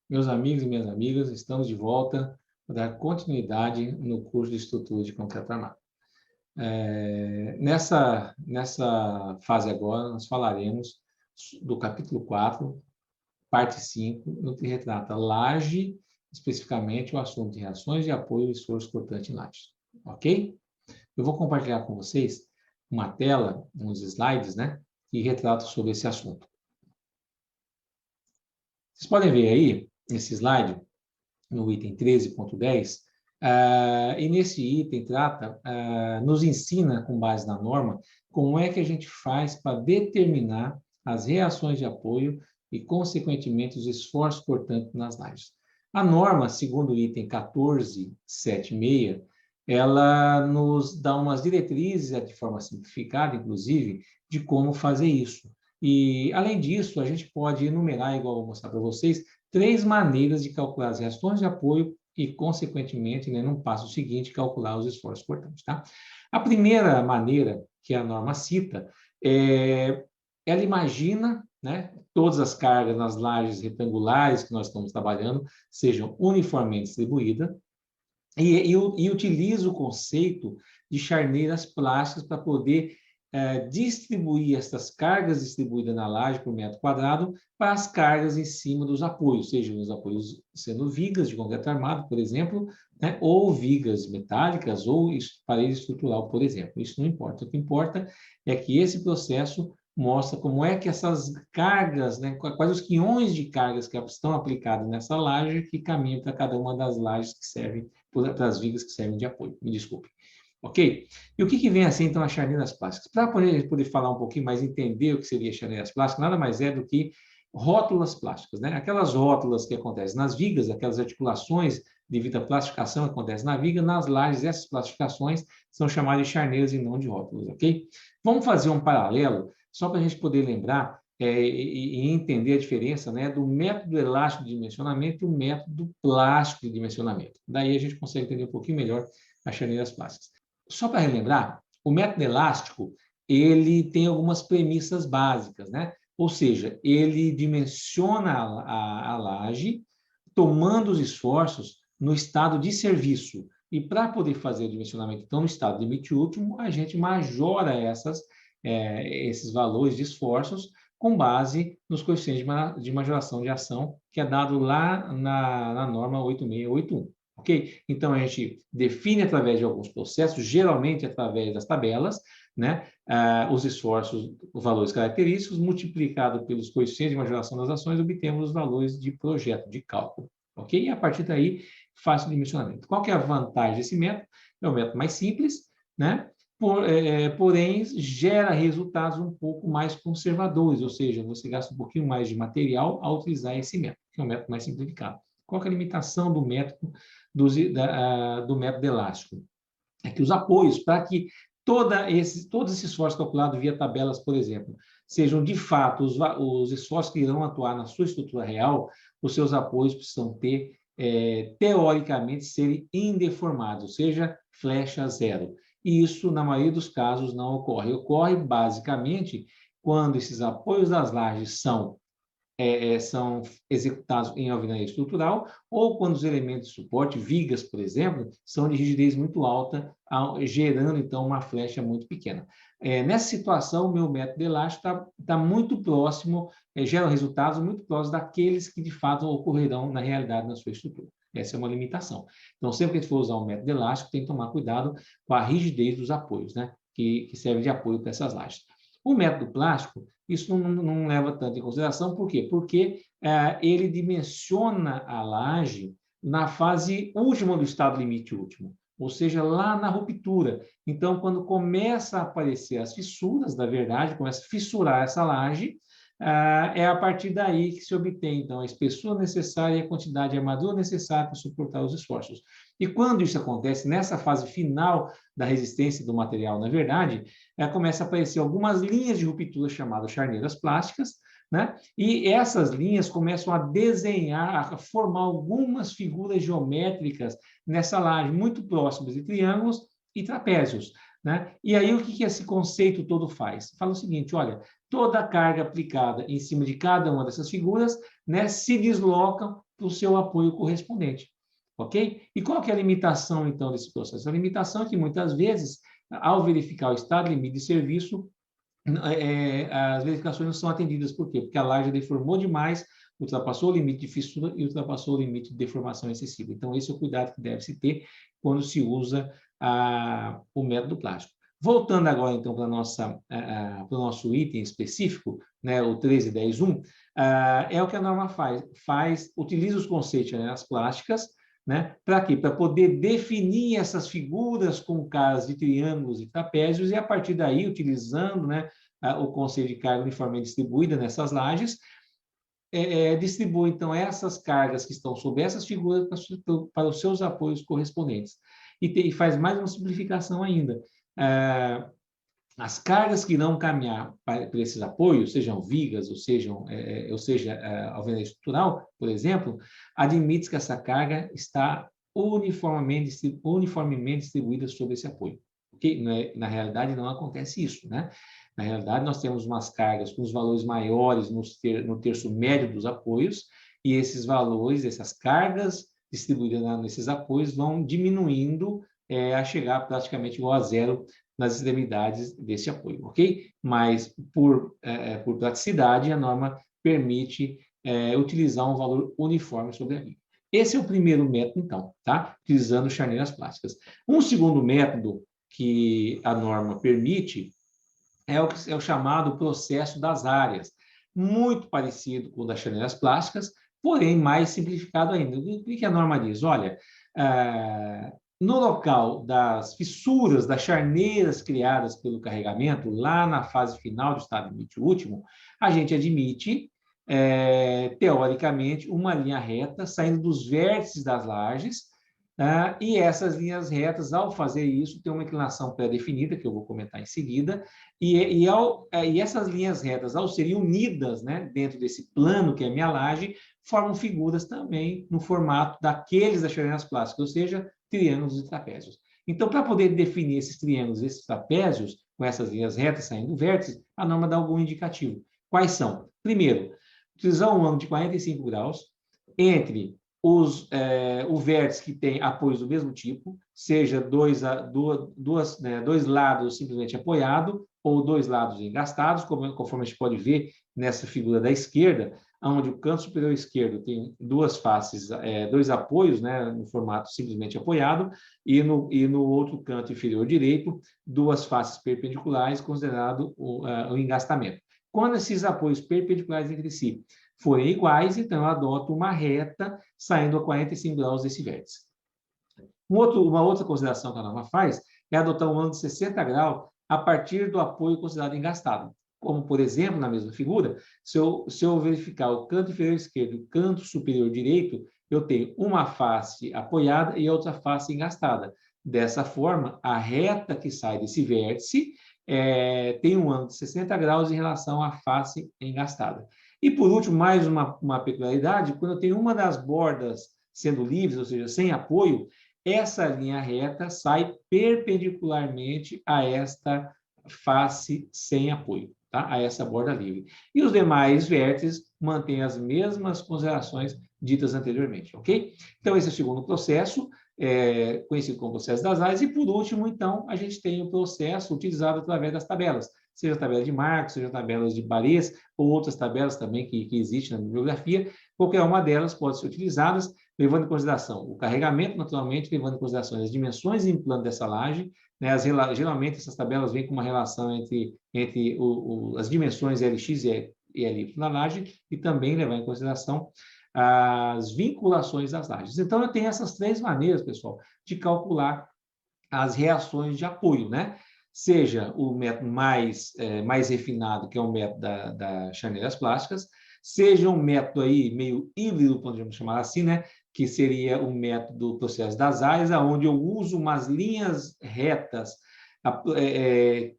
Meus amigos e minhas amigas, estamos de volta para dar continuidade no curso de estrutura de concreto armado. Nessa fase agora, nós falaremos do capítulo 4, parte 5, no que retrata laje, especificamente o assunto de reações de apoio e esforço cortante em laje. Ok? Eu vou compartilhar com vocês uma tela, uns slides, né, que retratam sobre esse assunto. Vocês podem ver aí, nesse slide, no item 13.10, e nesse item nos ensina, com base na norma, como é que a gente faz para determinar as reações de apoio e, consequentemente, os esforços cortantes nas lajes. A norma, segundo o item 14.7.6, ela nos dá umas diretrizes, de forma simplificada, inclusive, de como fazer isso. E, além disso, a gente pode enumerar, igual eu vou mostrar para vocês, 3 maneiras de calcular as reações de apoio e, consequentemente, né, no passo seguinte, calcular os esforços cortantes. Tá? A primeira maneira que a norma cita, ela imagina, né, todas as cargas nas lajes retangulares que nós estamos trabalhando sejam uniformemente distribuídas, e utiliza o conceito de charneiras plásticas para poder distribuir essas cargas distribuídas na laje por metro quadrado para as cargas em cima dos apoios, sejam os apoios sendo vigas de concreto armado, por exemplo, né, ou vigas metálicas, ou parede estrutural, por exemplo. Isso não importa. O que importa é que esse processo mostra como é que essas cargas, né, quais os quiões de cargas que estão aplicados nessa laje que caminham para cada uma das lajes que servem, para as vigas que servem de apoio. Me desculpe. Ok? E o que vem assim, então, as charneiras plásticas? Para poder falar um pouquinho mais, entender o que seria charneiras plásticas, nada mais é do que rótulas plásticas, né? Aquelas rótulas que acontecem nas vigas, aquelas articulações devido à plastificação que acontece na viga, nas lajes, essas plastificações são chamadas de charneiras e não de rótulas, ok? Vamos fazer um paralelo, só para a gente poder lembrar e entender a diferença, né, do método elástico de dimensionamento e o método plástico de dimensionamento. Daí a gente consegue entender um pouquinho melhor as charneiras plásticas. Só para relembrar, o método elástico, ele tem algumas premissas básicas, né? Ou seja, ele dimensiona a laje, tomando os esforços no estado de serviço. E para poder fazer o dimensionamento, então, no estado de limite último, a gente majora esses valores de esforços com base nos coeficientes de majoração de ação, que é dado lá na norma 8681. Ok? Então, a gente define através de alguns processos, geralmente através das tabelas, né, os esforços, os valores característicos, multiplicado pelos coeficientes de majoração das ações, obtemos os valores de projeto, de cálculo. Ok? E a partir daí, faz o dimensionamento. Qual que é a vantagem desse método? É um método mais simples, né? Porém, gera resultados um pouco mais conservadores, ou seja, você gasta um pouquinho mais de material ao utilizar esse método, que é um método mais simplificado. Qual que é a limitação do método do método elástico? É que os apoios, para que todos esses esforços calculados via tabelas, por exemplo, sejam de fato os esforços que irão atuar na sua estrutura real, os seus apoios precisam teoricamente, serem indeformados, ou seja, flecha zero. E isso, na maioria dos casos, não ocorre. Ocorre, basicamente, quando esses apoios das lajes são executados em alvenaria estrutural, ou quando os elementos de suporte, vigas, por exemplo, são de rigidez muito alta, gerando, então, uma flecha muito pequena. Nessa situação, o meu método elástico está muito próximo, gera resultados muito próximos daqueles que, de fato, ocorrerão na realidade na sua estrutura. Essa é uma limitação. Então, sempre que a gente for usar um método elástico, tem que tomar cuidado com a rigidez dos apoios, né? que serve de apoio para essas lajes. O método plástico, isso não leva tanto em consideração, por quê? Porque ele dimensiona a laje na fase última do estado limite último, ou seja, lá na ruptura. Então, quando começa a aparecer as fissuras, na verdade, começa a fissurar essa laje, é a partir daí que se obtém, então, a espessura necessária e a quantidade de armadura necessária para suportar os esforços. E quando isso acontece, nessa fase final da resistência do material, na verdade, começa a aparecer algumas linhas de ruptura chamadas charneiras plásticas, né? E essas linhas começam a desenhar, a formar algumas figuras geométricas nessa laje, muito próximas de triângulos e trapézios, né? E aí, o que esse conceito todo faz? Fala o seguinte, olha, toda a carga aplicada em cima de cada uma dessas figuras, né, se desloca para o seu apoio correspondente. Ok? E qual que é a limitação, então, desse processo? A limitação é que, muitas vezes, ao verificar o estado limite de serviço, as verificações não são atendidas. Por quê? Porque a laje deformou demais, ultrapassou o limite de fissura e ultrapassou o limite de deformação excessiva. Então, esse é o cuidado que deve se ter quando se usa o método plástico. Voltando agora, então, para o nosso item específico, né, o 13.10.1, é o que a norma faz, utiliza os conceitos de chanelas plásticas, né, para quê? Para poder definir essas figuras com caras de triângulos e trapézios, e a partir daí, utilizando, né, o conceito de carga uniformemente distribuída nessas lajes, distribui, então, essas cargas que estão sobre essas figuras para os seus apoios correspondentes. E faz mais uma simplificação ainda. As cargas que irão caminhar para esses apoios, sejam vigas, ou seja, alvenaria estrutural, por exemplo, admite que essa carga está uniformemente distribuída sobre esse apoio. Okay? Na realidade, não acontece isso, né? Na realidade, nós temos umas cargas com os valores maiores no terço médio dos apoios, e esses valores, essas cargas distribuídas nesses apoios, vão diminuindo a chegar praticamente igual a zero nas extremidades desse apoio, ok? Mas, por praticidade, a norma permite utilizar um valor uniforme sobre a viga. Esse é o primeiro método, então, tá? Utilizando charneiras plásticas. Um segundo método que a norma permite é o chamado processo das áreas, muito parecido com o das charneiras plásticas, porém mais simplificado ainda. O que a norma diz? Olha, no local das fissuras, das charneiras criadas pelo carregamento, lá na fase final do estado limite último, a gente admite, teoricamente, uma linha reta saindo dos vértices das lajes, e essas linhas retas, ao fazer isso, tem uma inclinação pré-definida, que eu vou comentar em seguida, e essas linhas retas, ao serem unidas, né, dentro desse plano que é a minha laje, formam figuras também no formato daqueles das charneiras plásticas, ou seja, triângulos e trapézios. Então, para poder definir esses triângulos e esses trapézios, com essas linhas retas saindo do vértice, a norma dá algum indicativo. Quais são? Primeiro, utilizar um ângulo de 45 graus entre o vértice que tem apoios do mesmo tipo, seja dois lados simplesmente apoiados ou dois lados engastados, conforme a gente pode ver nessa figura da esquerda, onde o canto superior esquerdo tem duas faces, dois apoios, né, no formato simplesmente apoiado, e no outro canto inferior direito, duas faces perpendiculares, considerado o engastamento. Quando esses apoios perpendiculares entre si forem iguais, então eu adoto uma reta saindo a 45 graus desse vértice. Uma outra consideração que a norma faz é adotar um ângulo de 60 graus a partir do apoio considerado engastado. Como, por exemplo, na mesma figura, se eu verificar o canto inferior esquerdo e o canto superior direito, eu tenho uma face apoiada e outra face engastada. Dessa forma, a reta que sai desse vértice tem um ângulo de 60 graus em relação à face engastada. E, por último, mais uma peculiaridade, quando eu tenho uma das bordas sendo livres, ou seja, sem apoio, essa linha reta sai perpendicularmente a esta face sem apoio, tá? A essa borda livre. E os demais vértices mantêm as mesmas considerações ditas anteriormente, ok? Então, esse é o segundo processo, conhecido como processo das áreas. E, por último, então, a gente tem o processo utilizado através das tabelas, seja tabela de Marcos, seja tabelas de Barês, ou outras tabelas também que existem na bibliografia. Qualquer uma delas pode ser utilizada, levando em consideração o carregamento, naturalmente, levando em consideração as dimensões em plano dessa laje, né? Geralmente, essas tabelas vêm com uma relação entre as dimensões LX e LY na laje, e também levar em consideração as vinculações das lajes. Então, eu tenho essas três maneiras, pessoal, de calcular as reações de apoio, né? Seja o método mais refinado, que é o método das charneiras plásticas, seja um método aí meio híbrido, podemos chamar assim, né? Que seria o método do processo das áreas, onde eu uso umas linhas retas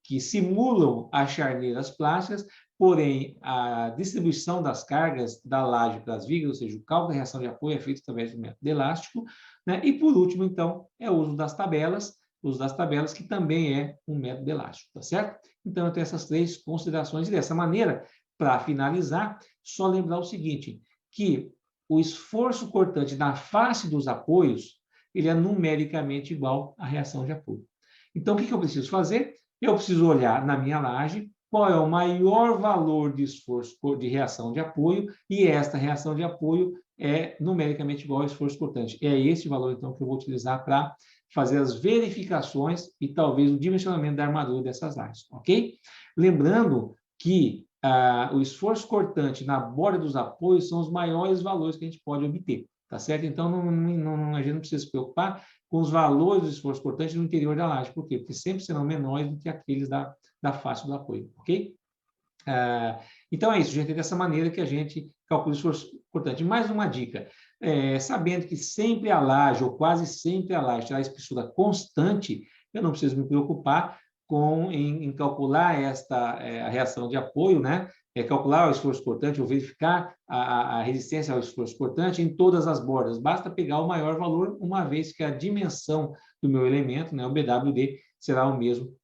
que simulam as charneiras plásticas, porém, a distribuição das cargas da laje para as vigas, ou seja, o cálculo da reação de apoio é feito através do método elástico, né? E, por último, então, é o uso das tabelas, uso das tabelas, que também é um método elástico, tá certo? Então, eu tenho essas 3 considerações. E dessa maneira, para finalizar, só lembrar o seguinte, que o esforço cortante na face dos apoios, ele é numericamente igual à reação de apoio. Então, o que eu preciso fazer? Eu preciso olhar na minha laje qual é o maior valor de esforço de reação de apoio, e esta reação de apoio é numericamente igual ao esforço cortante. É esse valor, então, que eu vou utilizar para fazer as verificações e talvez o dimensionamento da armadura dessas lajes, ok? Lembrando que o esforço cortante na borda dos apoios são os maiores valores que a gente pode obter, tá certo? Então, a gente não precisa se preocupar com os valores do esforço cortante no interior da laje. Por quê? Porque sempre serão menores do que aqueles da face do apoio, ok? Então, é isso, gente. É dessa maneira que a gente calcula o esforço cortante. Mais uma dica. Sabendo que sempre a laje, ou quase sempre a laje, terá espessura constante, eu não preciso me preocupar em calcular a reação de apoio, né? Calcular o esforço cortante ou verificar a resistência ao esforço cortante em todas as bordas. Basta pegar o maior valor, uma vez que a dimensão do meu elemento, né, o BWD, será o mesmo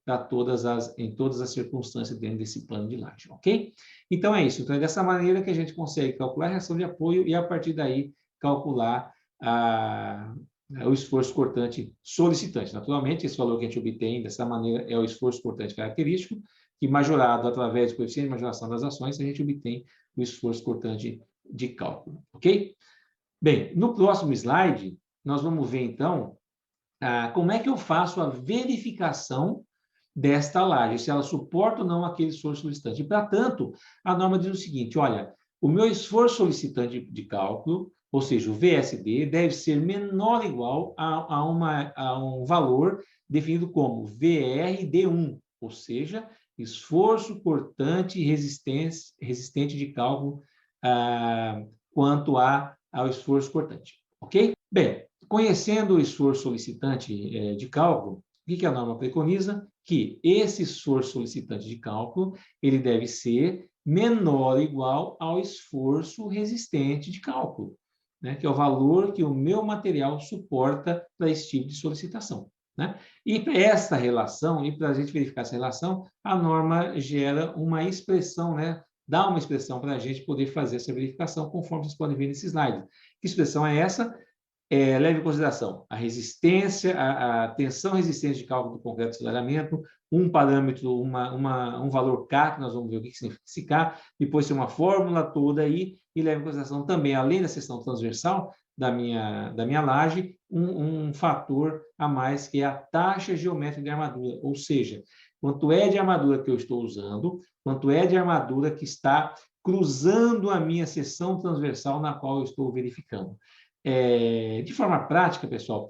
em todas as circunstâncias dentro desse plano de laje, ok? Então, é isso. Então, é dessa maneira que a gente consegue calcular a reação de apoio e, a partir daí, calcular o esforço cortante solicitante. Naturalmente, esse valor que a gente obtém dessa maneira é o esforço cortante característico, que majorado através do coeficiente de majoração das ações, a gente obtém o esforço cortante de cálculo, ok? Bem, no próximo slide, nós vamos ver, então, como é que eu faço a verificação desta laje, se ela suporta ou não aquele esforço solicitante. E, para tanto, a norma diz o seguinte, olha, o meu esforço solicitante de cálculo, ou seja, o VSD, deve ser menor ou igual a um valor definido como VRD1, ou seja, esforço cortante resistente de cálculo quanto ao esforço cortante. Ok? Bem, conhecendo o esforço solicitante de cálculo, o que a norma preconiza? Que esse esforço solicitante de cálculo ele deve ser menor ou igual ao esforço resistente de cálculo, né? Que é o valor que o meu material suporta para esse tipo de solicitação. Né? E para essa relação, e para a gente verificar essa relação, a norma gera uma expressão, né? Dá uma expressão para a gente poder fazer essa verificação, conforme vocês podem ver nesse slide. Que expressão é essa? Leve em consideração a resistência, a tensão resistente de cálculo do concreto de aceleramento, um parâmetro, um valor K, que nós vamos ver o que significa esse K, depois tem uma fórmula toda aí, e leve em consideração também, além da seção transversal da minha laje, um fator a mais, que é a taxa geométrica de armadura, ou seja, quanto é de armadura que eu estou usando, quanto é de armadura que está cruzando a minha seção transversal na qual eu estou verificando. De forma prática, pessoal,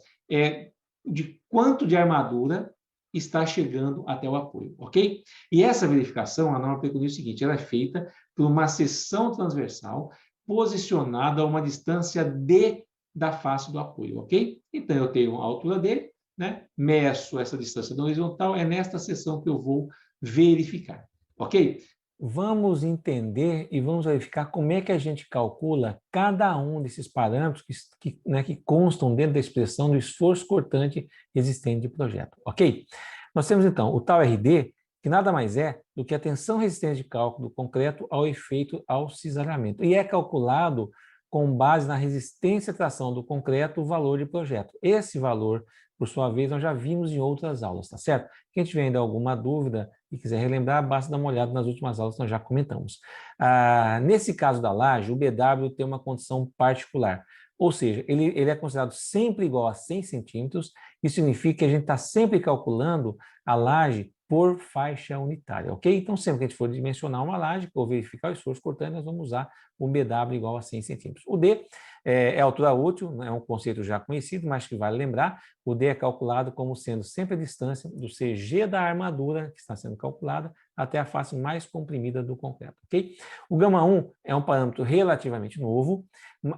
de quanto de armadura está chegando até o apoio, ok? E essa verificação, a norma preconiza o seguinte, ela é feita por uma seção transversal posicionada a uma distância D da face do apoio, ok? Então, eu tenho a altura dele, né? Meço essa distância da horizontal, é nesta seção que eu vou verificar, ok? Vamos entender e vamos verificar como é que a gente calcula cada um desses parâmetros que constam dentro da expressão do esforço cortante existente de projeto, ok? Nós temos, então, o tal RD, que nada mais é do que a tensão resistente de cálculo do concreto ao efeito ao cisalhamento, e é calculado com base na resistência à tração do concreto o valor de projeto. Esse valor, por sua vez, nós já vimos em outras aulas, tá certo? Quem tiver ainda alguma dúvida e quiser relembrar, basta dar uma olhada nas últimas aulas que nós já comentamos. Nesse caso da laje, o BW tem uma condição particular, ou seja, ele é considerado sempre igual a 100 centímetros, isso significa que a gente está sempre calculando a laje por faixa unitária, ok? Então, sempre que a gente for dimensionar uma laje, ou verificar o esforço cortante, nós vamos usar o BW igual a 100 centímetros. O D é a altura útil, é um conceito já conhecido, mas que vale lembrar, o D é calculado como sendo sempre a distância do CG da armadura que está sendo calculada até a face mais comprimida do concreto, ok? O γ1 é um parâmetro relativamente novo,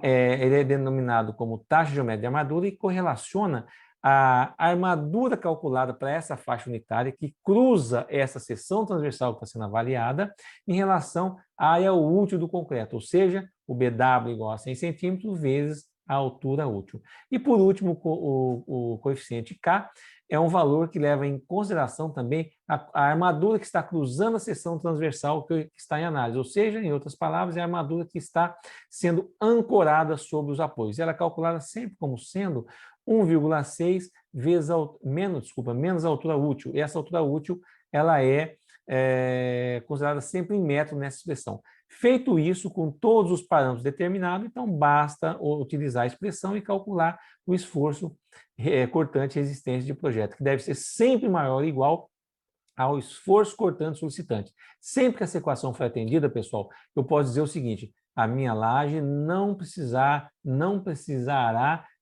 ele é denominado como taxa geométrica de armadura e correlaciona a armadura calculada para essa faixa unitária que cruza essa seção transversal que está sendo avaliada em relação à área útil do concreto, ou seja, o BW igual a 100 centímetros vezes a altura útil. E, por último, o coeficiente K é um valor que leva em consideração também a armadura que está cruzando a seção transversal que está em análise, ou seja, em outras palavras, é a armadura que está sendo ancorada sobre os apoios. Ela é calculada sempre como sendo 1,6 vezes menos a altura útil. E essa altura útil ela é considerada sempre em metro nessa expressão. Feito isso, com todos os parâmetros determinados, então basta utilizar a expressão e calcular o esforço cortante resistente de projeto, que deve ser sempre maior ou igual ao esforço cortante solicitante. Sempre que essa equação for atendida, pessoal, eu posso dizer o seguinte: a minha laje não precisará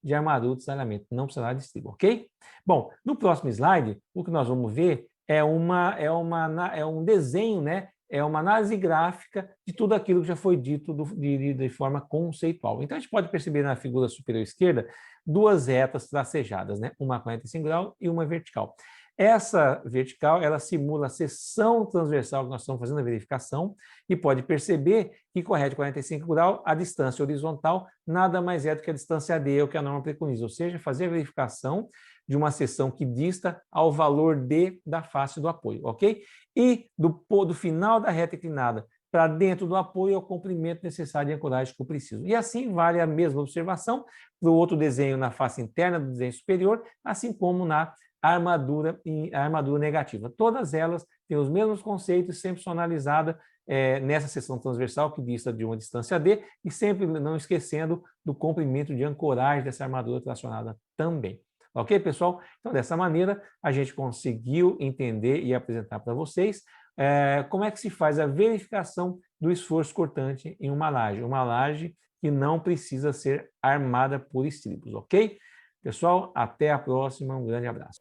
de armadura de salhamento, não precisará de estribo, ok? Bom, no próximo slide, o que nós vamos ver é um desenho, né? É uma análise gráfica de tudo aquilo que já foi dito de forma conceitual. Então, a gente pode perceber na figura superior esquerda duas retas tracejadas, né? Uma a 45 graus e uma vertical. Essa vertical, ela simula a seção transversal que nós estamos fazendo a verificação e pode perceber que corrige 45 graus, a distância horizontal nada mais é do que a distância D, o que a norma preconiza, ou seja, fazer a verificação de uma seção que dista ao valor D da face do apoio, ok? E do final da reta inclinada para dentro do apoio é o comprimento necessário de ancoragem que eu preciso. E assim vale a mesma observação para o outro desenho na face interna do desenho superior, assim como na armadura negativa. Todas elas têm os mesmos conceitos, sempre são analisadas nessa seção transversal que dista de uma distância D e sempre não esquecendo do comprimento de ancoragem dessa armadura tracionada também. Ok, pessoal? Então, dessa maneira, a gente conseguiu entender e apresentar para vocês como é que se faz a verificação do esforço cortante em uma laje que não precisa ser armada por estribos, ok? Pessoal, até a próxima, um grande abraço.